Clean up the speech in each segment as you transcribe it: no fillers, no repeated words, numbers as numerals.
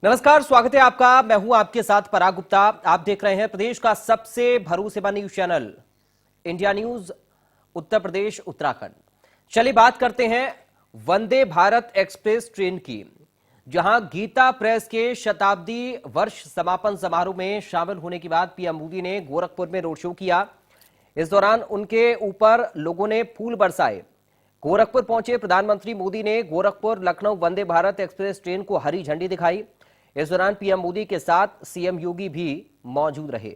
नमस्कार, स्वागत है आपका। मैं हूं आपके साथ पराग गुप्ता। आप देख रहे हैं प्रदेश का सबसे भरोसेमंद news channel India news Uttar Pradesh Uttarakhand. चलिए बात करते हैं वंदे भारत एक्सप्रेस ट्रेन की, जहां गीता प्रेस के शताब्दी वर्ष समापन समारोह में शामिल होने के बाद पीएम मोदी ने गोरखपुर में रोड शो किया। इस दौरान उनके ऊपर लोगों ने फूल बरसाए। गोरखपुर पहुंचे प्रधानमंत्री मोदी ने गोरखपुर लखनऊ वंदे भारत एक्सप्रेस ट्रेन को हरी झंडी दिखाई। इस दौरान पीएम मोदी के साथ सीएम योगी भी मौजूद रहे।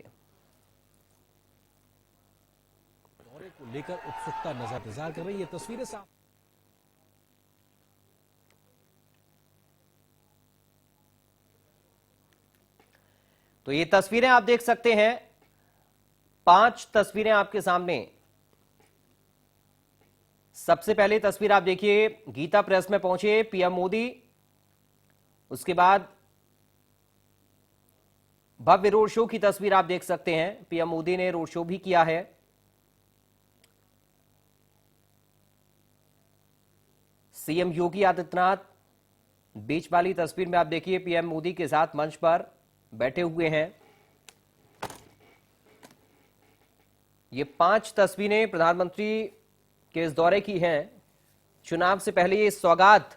दौरे को लेकर उत्सुकता नजर कर रही है। तस्वीरें साफ। तो ये तस्वीरें आप देख सकते हैं, 5 तस्वीरें आपके सामने। सबसे पहले तस्वीर आप देखिए, गीता प्रेस में पहुंचे पीएम मोदी। उसके बाद भव्य रोड शो की तस्वीर आप देख सकते हैं। पीएम मोदी ने रोड शो भी किया है। सीएम योगी आदित्यनाथ बीच वाली तस्वीर में आप देखिए, पीएम मोदी के साथ मंच पर बैठे हुए हैं। ये 5 तस्वीरें प्रधानमंत्री के इस दौरे की हैं। चुनाव से पहले ये सौगात,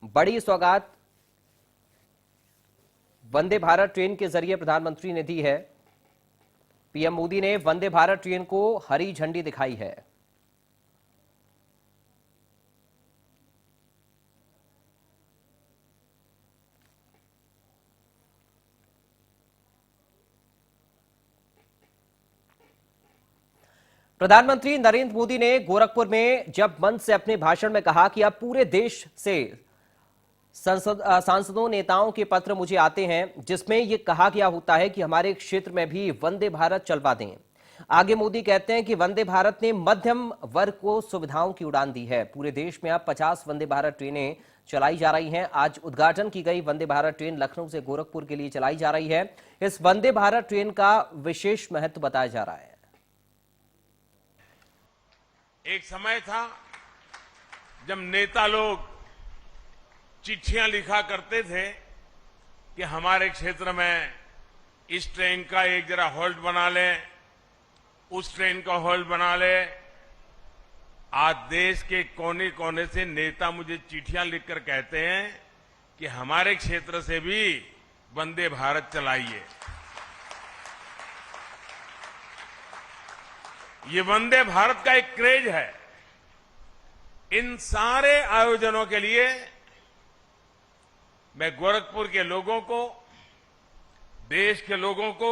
बड़ी सौगात वंदे भारत ट्रेन के जरिए प्रधानमंत्री ने दी है। पीएम मोदी ने वंदे भारत ट्रेन को हरी झंडी दिखाई है। प्रधानमंत्री नरेंद्र मोदी ने गोरखपुर में जब मंच से अपने भाषण में कहा कि अब पूरे देश से सांसदों नेताओं के पत्र मुझे आते हैं जिसमें यह कहा गया होता है कि हमारे क्षेत्र में भी वंदे भारत चलवा दें। आगे मोदी कहते हैं कि वंदे भारत ने मध्यम वर्ग को सुविधाओं की उड़ान दी है। पूरे देश में अब 50 वंदे भारत ट्रेनें चलाई जा रही हैं। आज उद्घाटन की गई वंदे भारत ट्रेन लखनऊ से गोरखपुर के लिए चलाई जा रही है। इस वंदे भारत ट्रेन का विशेष महत्व बताया जा रहा है। एक समय था जब नेता लोग चिट्ठियां लिखा करते थे कि हमारे क्षेत्र में इस ट्रेन का एक जरा होल्ड बना ले, उस ट्रेन का होल्ड बना ले। आज देश के कोने कोने से नेता मुझे चिट्ठियां लिखकर कहते हैं कि हमारे क्षेत्र से भी वंदे भारत चलाइए। ये वंदे भारत का एक क्रेज है। इन सारे आयोजनों के लिए मैं गोरखपुर के लोगों को, देश के लोगों को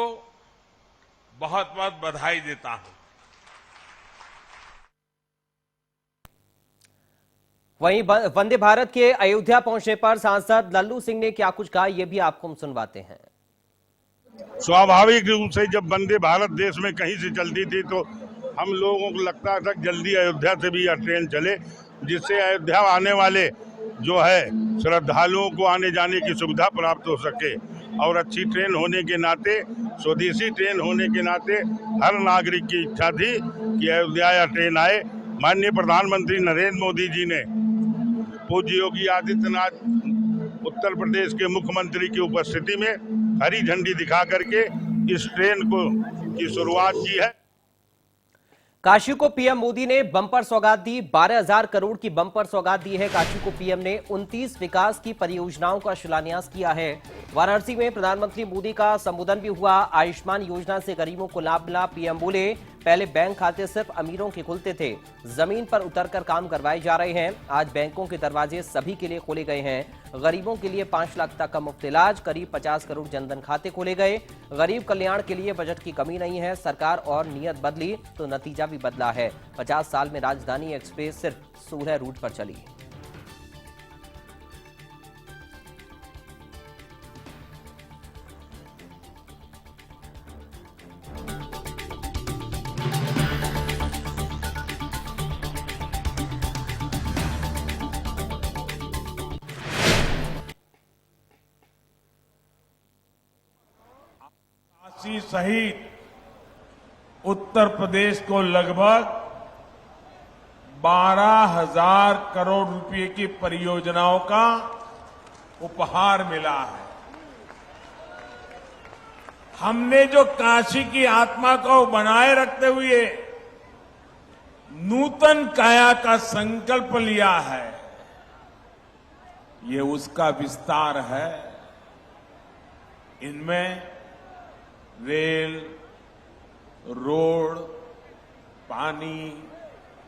बहुत बहुत बधाई देता हूं। वहीं वंदे भारत के अयोध्या पहुंचने पर सांसद लल्लू सिंह ने क्या कुछ कहा, यह भी आपको हम सुनवाते हैं। स्वाभाविक रूप से जब वंदे भारत देश में कहीं से चलती थी तो हम लोगों को लगता था जल्दी अयोध्या से भी यह ट्रेन चले, जिससे अयोध्या आने वाले जो है श्रद्धालुओं को आने जाने की सुविधा प्राप्त हो सके। और अच्छी ट्रेन होने के नाते, स्वदेशी ट्रेन होने के नाते हर नागरिक की इच्छा थी कि अयोध्या या ट्रेन आए। माननीय प्रधानमंत्री नरेंद्र मोदी जी ने पूज्य योगी आदित्यनाथ उत्तर प्रदेश के मुख्यमंत्री की उपस्थिति में हरी झंडी दिखा करके इस ट्रेन की शुरुआत की है। काशी को पीएम मोदी ने बम्पर सौगात दी। 12,000 करोड़ की बम्पर सौगात दी है। काशी को पीएम ने 29 विकास की परियोजनाओं का शिलान्यास किया है। वाराणसी में प्रधानमंत्री मोदी का संबोधन भी हुआ। आयुष्मान योजना से गरीबों को लाभ मिला। पीएम बोले, पहले बैंक खाते सिर्फ अमीरों के खुलते थे, जमीन पर उतरकर काम करवाए जा रहे हैं। आज बैंकों के दरवाजे सभी के लिए खोले गए हैं। गरीबों के लिए 5 लाख तक का मुफ्त इलाज, करीब 50 करोड़ जनधन खाते खोले गए। गरीब कल्याण के लिए बजट की कमी नहीं है। सरकार और नीयत बदली तो नतीजा भी बदला है। 50 साल में राजधानी एक्सप्रेस सिर्फ 16 रूट पर चली। काशी सहित उत्तर प्रदेश को लगभग 12,000 करोड़ रुपए की परियोजनाओं का उपहार मिला है। हमने जो काशी की आत्मा को बनाए रखते हुए नूतन काया का संकल्प लिया है, ये उसका विस्तार है। इनमें रेल, रोड, पानी,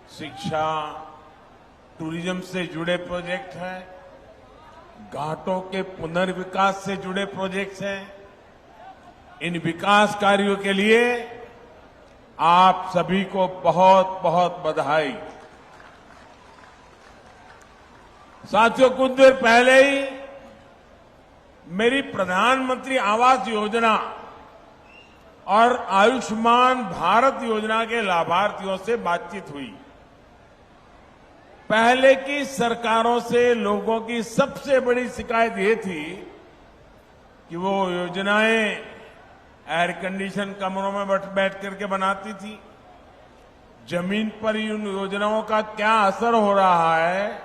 शिक्षा, टूरिज्म से जुड़े प्रोजेक्ट हैं, घाटों के पुनर्विकास से जुड़े प्रोजेक्ट्स हैं। इन विकास कार्यों के लिए आप सभी को बहुत बहुत बधाई। साथियों, कुछ देर पहले ही मेरी प्रधानमंत्री आवास योजना और आयुष्मान भारत योजना के लाभार्थियों से बातचीत हुई। पहले की सरकारों से लोगों की सबसे बड़ी शिकायत ये थी कि वो योजनाएं एयर कंडीशन कमरों में बैठ करके बनाती थी। जमीन पर इन योजनाओं का क्या असर हो रहा है,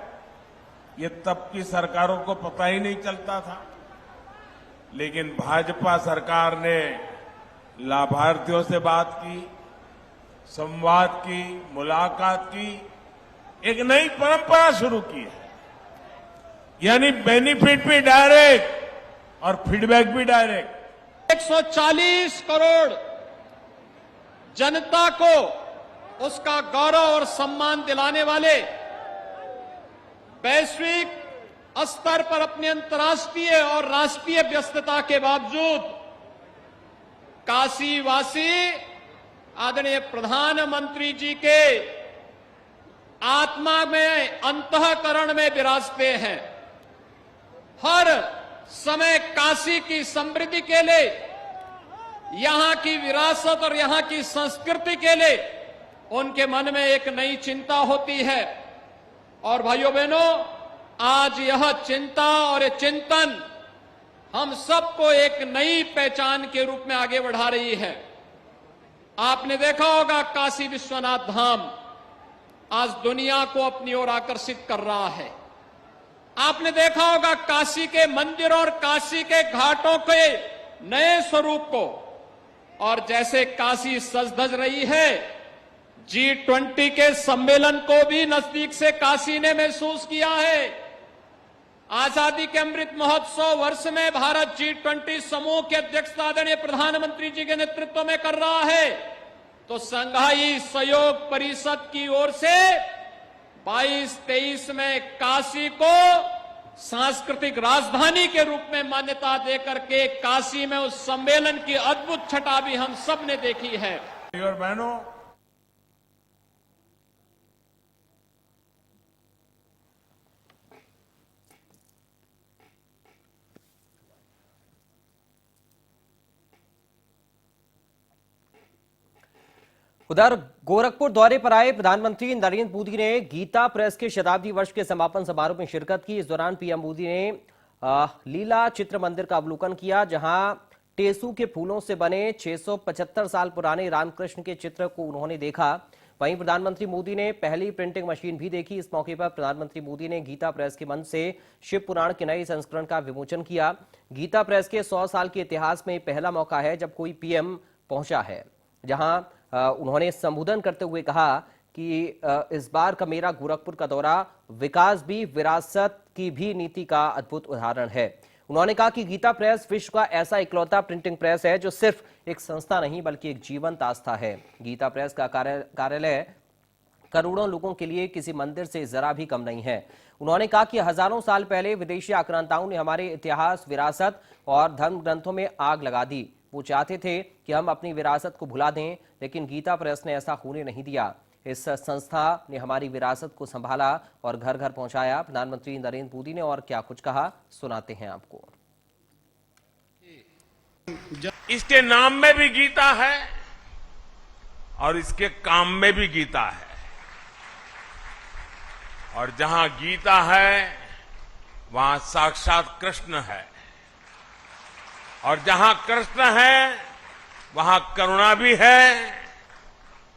ये तब की सरकारों को पता ही नहीं चलता था। लेकिन भाजपा सरकार ने लाभार्थियों से बात की, संवाद की, मुलाकात की, एक नई परंपरा शुरू की है। यानी बेनिफिट भी डायरेक्ट और फीडबैक भी डायरेक्ट। 140 करोड़ जनता को उसका गौरव और सम्मान दिलाने वाले, वैश्विक स्तर पर अपनी अंतर्राष्ट्रीय और राष्ट्रीय व्यस्तता के बावजूद काशीवासी आदरणीय प्रधानमंत्री जी के आत्मा में, अंतःकरण में विराजते हैं। हर समय काशी की समृद्धि के लिए, यहां की विरासत और यहां की संस्कृति के लिए उनके मन में एक नई चिंता होती है। और भाइयों बहनों, आज यह चिंता और चिंतन हम सबको एक नई पहचान के रूप में आगे बढ़ा रही है। आपने देखा होगा काशी विश्वनाथ धाम आज दुनिया को अपनी ओर आकर्षित कर रहा है। आपने देखा होगा काशी के मंदिर और काशी के घाटों के नए स्वरूप को। और जैसे काशी सज धज रही है, G20 के सम्मेलन को भी नजदीक से काशी ने महसूस किया है। आजादी के अमृत महोत्सव वर्ष में भारत G20 समूह की अध्यक्षता आदरणीय प्रधानमंत्री जी के नेतृत्व में कर रहा है। तो संघाई सहयोग परिषद की ओर से 22-23 में काशी को सांस्कृतिक राजधानी के रूप में मान्यता देकर के काशी में उस सम्मेलन की अद्भुत छटा भी हम सब ने देखी है। और बहनों, उधर गोरखपुर दौरे पर आए प्रधानमंत्री नरेंद्र मोदी ने गीता प्रेस के शताब्दी वर्ष के समापन समारोह में शिरकत की। इस दौरान पीएम मोदी ने लीला चित्र मंदिर का अवलोकन किया, जहां टेसू के फूलों से बने 675 साल पुराने रामकृष्ण के चित्र को उन्होंने देखा। वहीं प्रधानमंत्री मोदी ने पहली प्रिंटिंग मशीन भी देखी। इस मौके पर प्रधानमंत्री मोदी ने गीता प्रेस के मंच से शिव पुराण के नए संस्करण का विमोचन किया। गीता प्रेस के 100 साल के इतिहास में पहला मौका है जब कोई पीएम पहुंचा है, जहां उन्होंने संबोधन करते हुए कहा कि इस बार का मेरा गोरखपुर का दौरा विकास भी, विरासत की भी नीति का अद्भुत उदाहरण है। उन्होंने कहा कि गीता प्रेस विश्व का ऐसा इकलौता प्रिंटिंग प्रेस है जो सिर्फ एक संस्था नहीं बल्कि एक जीवंत आस्था है। गीता प्रेस का कार्यालय करोड़ों लोगों के लिए किसी मंदिर से जरा भी कम नहीं है। उन्होंने कहा कि हजारों साल पहले विदेशी आक्रांताओं ने हमारे इतिहास, विरासत और धर्म ग्रंथों में आग लगा दी। वो चाहते थे कि हम अपनी विरासत को भुला दें, लेकिन गीता प्रेस ने ऐसा होने नहीं दिया। इस संस्था ने हमारी विरासत को संभाला और घर घर पहुंचाया। प्रधानमंत्री नरेंद्र मोदी ने और क्या कुछ कहा, सुनाते हैं आपको। इसके नाम में भी गीता है और इसके काम में भी गीता है। और जहां गीता है वहां साक्षात कृष्ण है, और जहां कृष्ण है वहां करुणा भी है,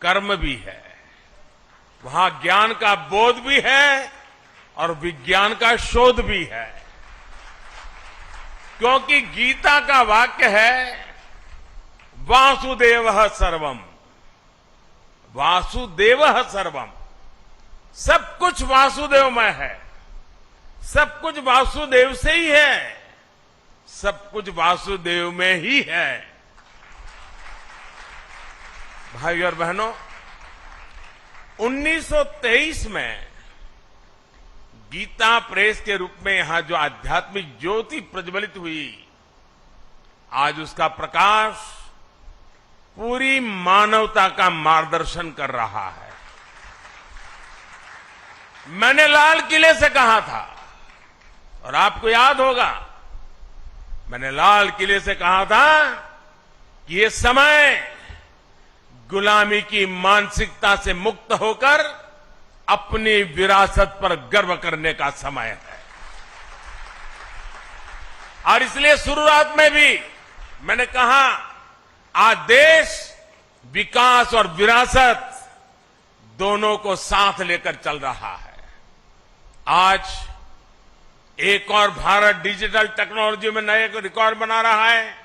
कर्म भी है। वहां ज्ञान का बोध भी है और विज्ञान का शोध भी है। क्योंकि गीता का वाक्य है वासुदेवः सर्वम, वासुदेवः सर्वम, सब कुछ वासुदेवमय है, सब कुछ वासुदेव से ही है, सब कुछ वासुदेव में ही है। भाई और बहनों, 1923 में गीता प्रेस के रूप में यहां जो आध्यात्मिक ज्योति प्रज्वलित हुई, आज उसका प्रकाश पूरी मानवता का मार्गदर्शन कर रहा है। मैंने लाल किले से कहा था, और आपको याद होगा, मैंने लाल किले से कहा था कि ये समय गुलामी की मानसिकता से मुक्त होकर अपनी विरासत पर गर्व करने का समय है। और इसलिए शुरुआत में भी मैंने कहा, आज देश विकास और विरासत दोनों को साथ लेकर चल रहा है। आज एक और भारत डिजिटल टेक्नोलॉजी में नए रिकॉर्ड बना रहा है,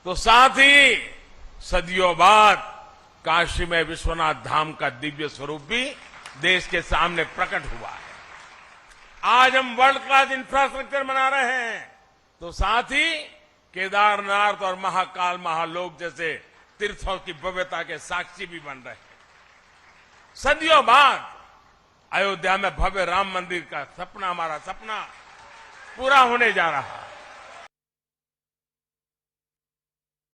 तो साथ ही सदियों बाद काशी में विश्वनाथ धाम का दिव्य स्वरूप भी देश के सामने प्रकट हुआ है। आज हम वर्ल्ड क्लास इंफ्रास्ट्रक्चर बना रहे हैं, तो साथ ही केदारनाथ और महाकाल महालोक जैसे तीर्थों की भव्यता के साक्षी भी बन रहे हैं। सदियों बाद अयोध्या में भव्य राम मंदिर का सपना, हमारा सपना पूरा होने जा रहा है।